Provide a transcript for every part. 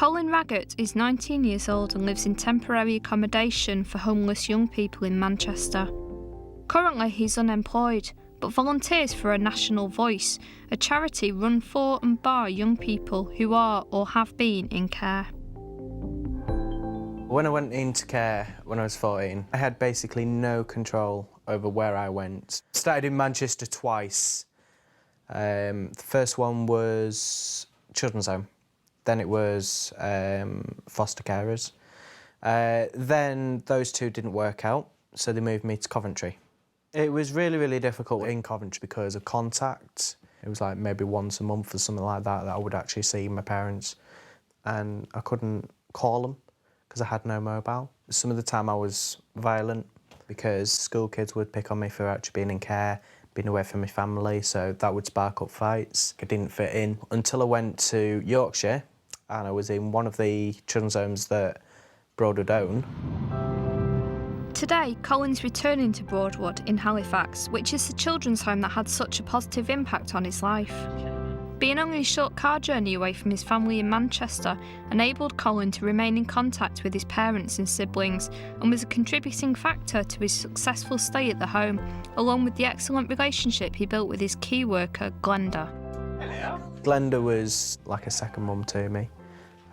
Colin Raggett is 19 years old and lives in temporary accommodation for homeless young people in Manchester. Currently he's unemployed, but volunteers for A National Voice, a charity run for and by young people who are or have been in care. When I went into care when I was 14, I had basically no control over where I went. Started in Manchester twice. The first one was children's home. Then it was foster carers. Then those two didn't work out, so they moved me to Coventry. It was really, really difficult in Coventry because of contact. It was like maybe once a month or something like that I would actually see my parents, and I couldn't call them because I had no mobile. Some of the time I was violent because school kids would pick on me for actually being in care, being away from my family, so that would spark up fights. I didn't fit in until I went to Yorkshire and I was in one of the children's homes that Broadwood own. Today, Colin's returning to Broadwood in Halifax, which is the children's home that had such a positive impact on his life. Being only a short car journey away from his family in Manchester enabled Colin to remain in contact with his parents and siblings and was a contributing factor to his successful stay at the home, along with the excellent relationship he built with his key worker, Glenda. Glenda was like a second mum to me.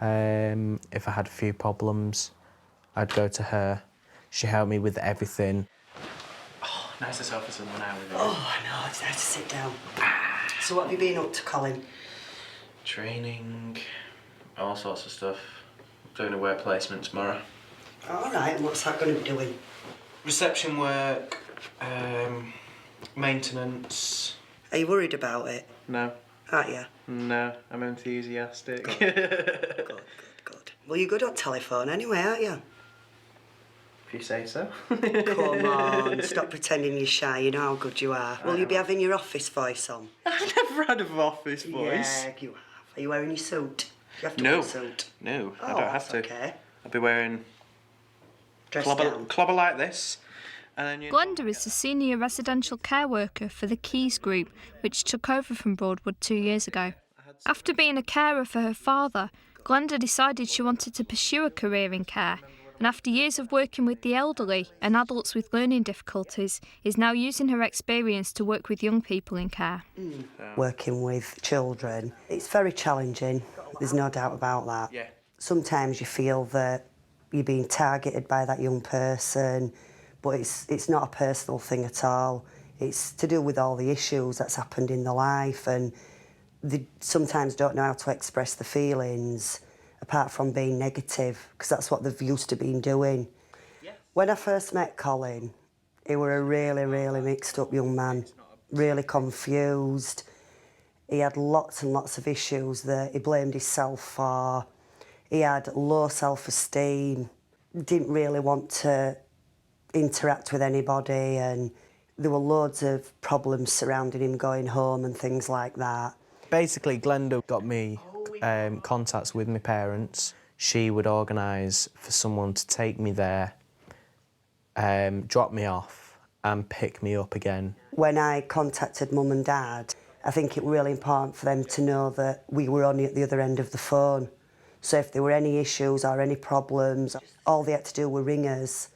If I had a few problems, I'd go to her. She helped me with everything. Oh, nice to sofa someone out with you. Oh, I know, it's nice to sit down. So what have you been up to, Colin? Training, all sorts of stuff. Doing a work placement tomorrow. All right, and what's that going to be doing? Reception work, maintenance. Are you worried about it? No. Aren't you? No, I'm enthusiastic. Good. Well, you're good on telephone anyway, aren't you? If you say so. Come on, stop pretending you're shy. You know how good you are. Will you be having your office voice on? I've never had an office voice. Yeah, you have. Are you wearing your suit? You have to No. wear a suit. No, I Oh, don't have that's to. okay. I'll be wearing Dressed down. clobber like this. And then you... Glenda is the senior residential care worker for the Keys Group, which took over from Broadwood 2 years ago. After being a carer for her father, Glenda decided she wanted to pursue a career in care, and after years of working with the elderly and adults with learning difficulties, is now using her experience to work with young people in care. Working with children, it's very challenging. There's no doubt about that. Yeah. Sometimes you feel that you're being targeted by that young person, but it's not a personal thing at all. It's to do with all the issues that's happened in their life, and they sometimes don't know how to express the feelings apart from being negative, because that's what they've used to been doing. Yes. When I first met Colin, he were a really, really mixed up young man, really confused. He had lots and lots of issues that he blamed himself for. He had low self-esteem, didn't really want to interact with anybody, and there were loads of problems surrounding him going home and things like that. Basically, Glenda got me contacts with my parents. She would organise for someone to take me there, drop me off and pick me up again. When I contacted Mum and Dad, I think it was really important for them to know that we were only at the other end of the phone. So if there were any issues or any problems, all they had to do was ring us,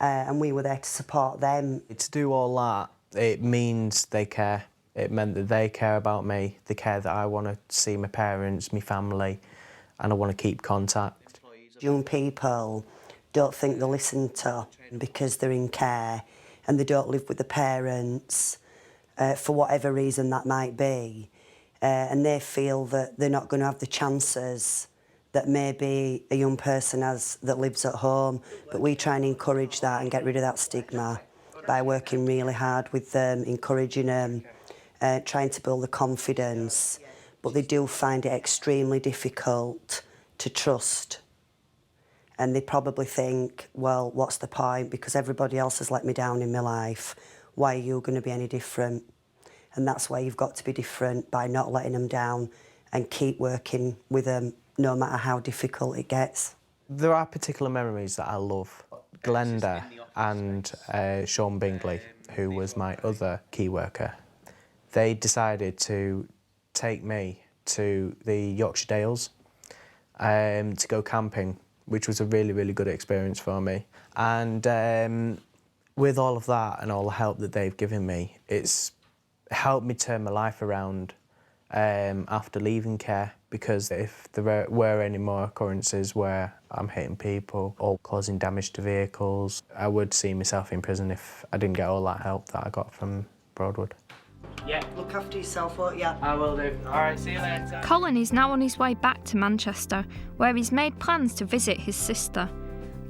and we were there to support them. To do all that, it means they care. It meant that they care about me, they care that I want to see my parents, my family, and I want to keep contact. Young people don't think they're listened to because they're in care and they don't live with the parents for whatever reason that might be, and they feel that they're not going to have the chances that maybe a young person has that lives at home. But we try and encourage that and get rid of that stigma by working really hard with them, encouraging them, trying to build the confidence, but they do find it extremely difficult to trust. And they probably think, well, what's the point? Because everybody else has let me down in my life. Why are you going to be any different? And that's why you've got to be different, by not letting them down and keep working with them, no matter how difficult it gets. There are particular memories that I love. Glenda and Sean Bingley, who was my other key worker, they decided to take me to the Yorkshire Dales to go camping, which was a really, really good experience for me. And with all of that and all the help that they've given me, it's helped me turn my life around after leaving care, because if there were any more occurrences where I'm hitting people or causing damage to vehicles, I would see myself in prison if I didn't get all that help that I got from Broadwood. Yeah. Look after yourself, won't you? I will do. All right, see you later. Colin is now on his way back to Manchester, where he's made plans to visit his sister.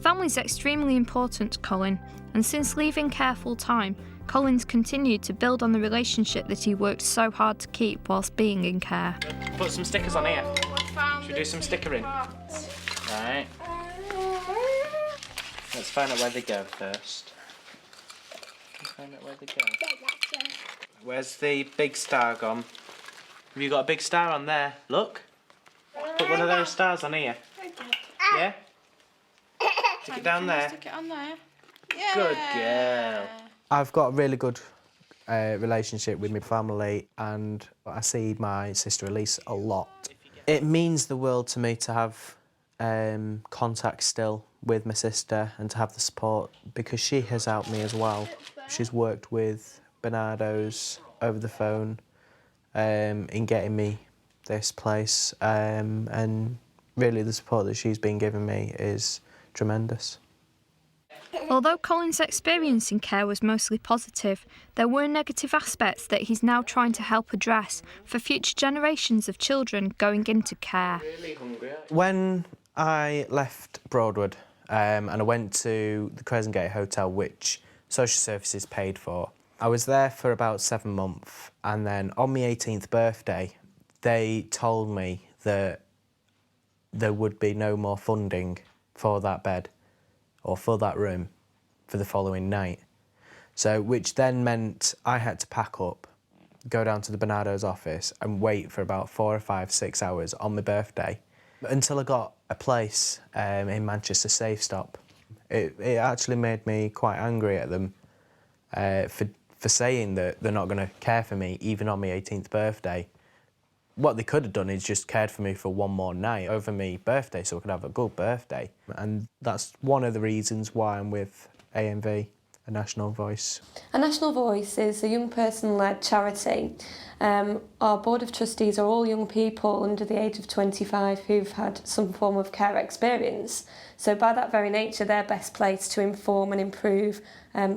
Family's extremely important to Colin, and since leaving care full time, Colin's continued to build on the relationship that he worked so hard to keep whilst being in care. Put some stickers on here. Should we do some stickering? Right. Let's find out where they go first. Let's find out where they go. Where's the big star gone? Have you got a big star on there? Look. Put one of those stars on here. Yeah? Stick it down there. Stick it on there. Yeah. Good girl. I've got a really good relationship with my family, and I see my sister Elise a lot. It means the world to me to have contact still with my sister and to have the support, because she has helped me as well. She's worked with Bernardo's over the phone in getting me this place, and really the support that she's been giving me is tremendous. Although Colin's experience in care was mostly positive, there were negative aspects that he's now trying to help address for future generations of children going into care. When I left Broadwood and I went to the Crescent Gate Hotel, which social services paid for, I was there for about 7 months, and then on my 18th birthday they told me that there would be no more funding for that bed or for that room for the following night. So, which then meant I had to pack up, go down to the Bernardo's office and wait for about 4 or 5, 6 hours on my birthday until I got a place in Manchester Safe Stop. It actually made me quite angry at them for saying that they're not going to care for me even on my 18th birthday. What they could have done is just cared for me for one more night over my birthday so I could have a good birthday. And that's one of the reasons why I'm with AMV, A National Voice. A National Voice is a young person-led charity. Our board of trustees are all young people under the age of 25 who've had some form of care experience. So by that very nature, they're best placed to inform and improve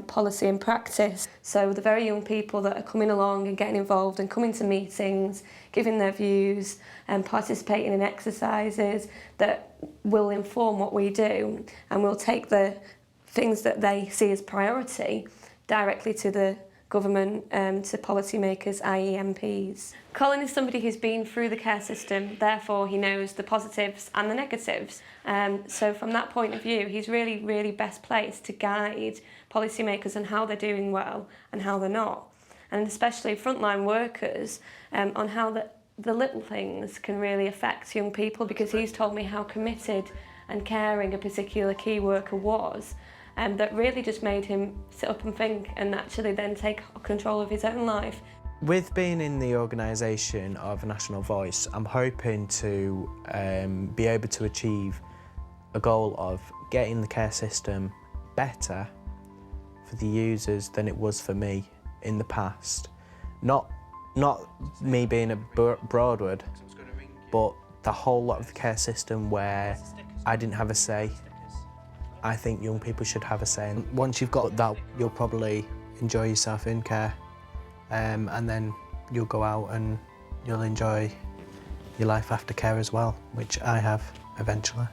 policy and practice. So the very young people that are coming along and getting involved and coming to meetings, giving their views and participating in exercises that will inform what we do, and we'll take the things that they see as priority directly to the government, to policymakers, i.e. MPs. Colin is somebody who's been through the care system, therefore he knows the positives and the negatives. So from that point of view, he's really, really best placed to guide policymakers on how they're doing well and how they're not. And especially frontline workers on how the little things can really affect young people, because he's told me how committed and caring a particular key worker was. That really just made him sit up and think and actually then take control of his own life. With being in the organisation of A National Voice, I'm hoping to be able to achieve a goal of getting the care system better for the users than it was for me in the past. Not me being at Broadwood, but the whole lot of the care system where I didn't have a say. I think young people should have a say. And once you've got that, you'll probably enjoy yourself in care, and then you'll go out and you'll enjoy your life after care as well, which I have eventually.